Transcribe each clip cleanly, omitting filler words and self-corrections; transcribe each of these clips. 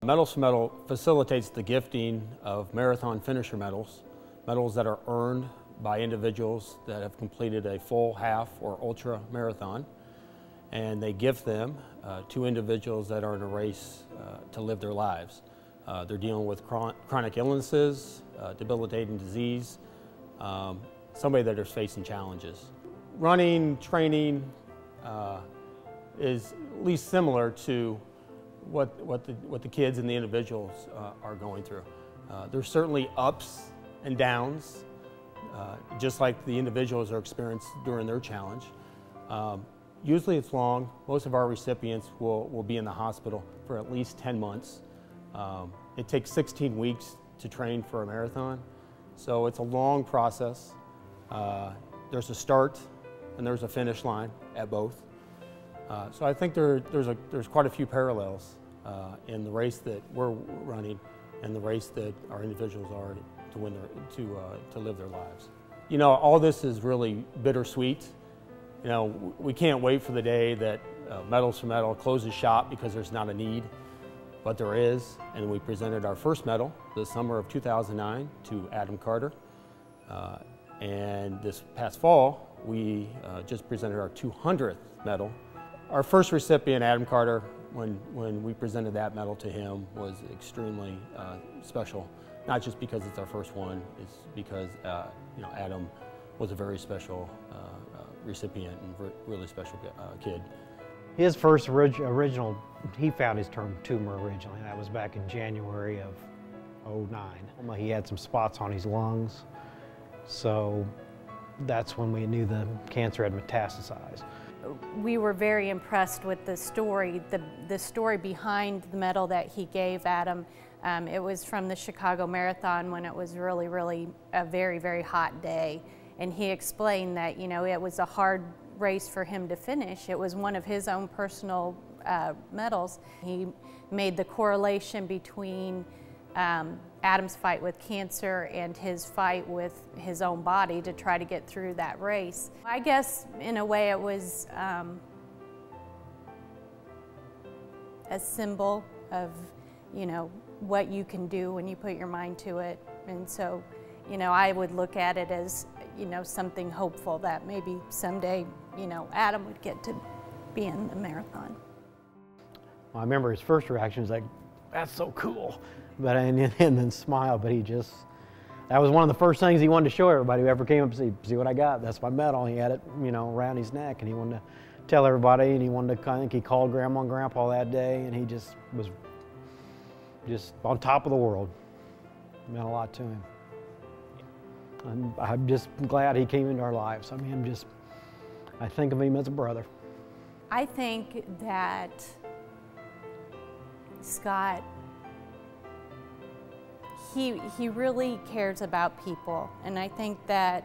Medals for Medal facilitates the gifting of marathon finisher medals, medals that are earned by individuals that have completed a full half or ultra marathon, and they gift them to individuals that are in a race to live their lives. They're dealing with chronic illnesses, debilitating disease, somebody that is facing challenges. Running, training is at least similar to what the kids and the individuals are going through. There's certainly ups and downs, just like the individuals are experienced during their challenge. Usually it's long. Most of our recipients will be in the hospital for at least 10 months. It takes 16 weeks to train for a marathon, so it's a long process. There's a start and there's a finish line at both. So I think there's quite a few parallels in the race that we're running and the race that our individuals are to win to live their lives. You know, all this is really bittersweet. You know, we can't wait for the day that Medals for Medal closes shop because there's not a need, but there is, and we presented our first medal the summer of 2009 to Adam Carter. And this past fall, we just presented our 200th medal. Our first recipient, Adam Carter, when we presented that medal to him, was extremely special. Not just because it's our first one, it's because you know, Adam was a very special recipient and really special kid. His first original, he found his tumor originally. That was back in January of '09. He had some spots on his lungs, so that's when we knew the cancer had metastasized. We were very impressed with the story behind the medal that he gave Adam. It was from the Chicago Marathon when it was really a very hot day. And he explained that, you know, it was a hard race for him to finish. It was one of his own personal medals. He made the correlation between Adam's fight with cancer and his fight with his own body to try to get through that race. I guess in a way it was a symbol of, you know, what you can do when you put your mind to it. And so, you know, I would look at it as, you know, something hopeful that maybe someday, you know, Adam would get to be in the marathon. I remember his first reaction was like, "That's so cool," but and then smile. But that was one of the first things he wanted to show everybody who ever came up and see what I got. That's my medal. He had it, you know, around his neck, and he wanted to tell everybody. And he wanted to, I think he called Grandma and Grandpa that day, and he just was on top of the world. It meant a lot to him. And I'm just glad he came into our lives. I mean, I think of him as a brother. I think that Scott, he really cares about people, and I think that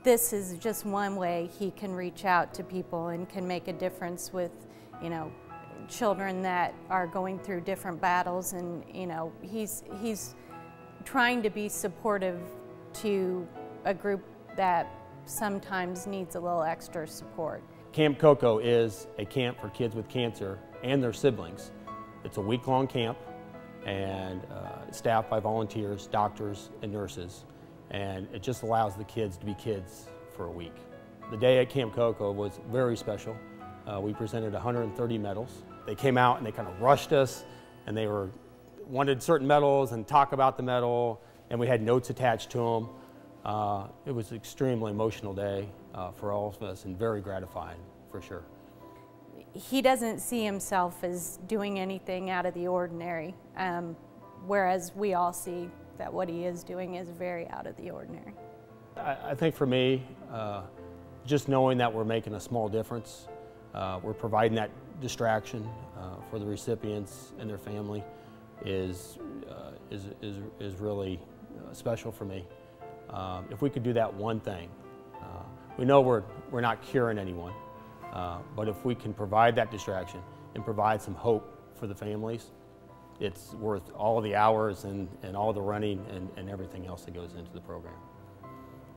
this is just one way he can reach out to people and can make a difference with, you know, children that are going through different battles, and, you know, he's trying to be supportive to a group that sometimes needs a little extra support. Camp Coco is a camp for kids with cancer and their siblings. It's a week-long camp and staffed by volunteers, doctors, and nurses, and it just allows the kids to be kids for a week. The day at Camp Coco was very special. We presented 130 medals. They came out and they kind of rushed us, and they wanted certain medals and talk about the medal, and we had notes attached to them. It was an extremely emotional day for all of us, and very gratifying for sure. He doesn't see himself as doing anything out of the ordinary, whereas we all see that what he is doing is very out of the ordinary. I think for me, just knowing that we're making a small difference, we're providing that distraction for the recipients and their family is really special for me. If we could do that one thing, we know we're not curing anyone, but if we can provide that distraction and provide some hope for the families, it's worth all of the hours and all the running and everything else that goes into the program.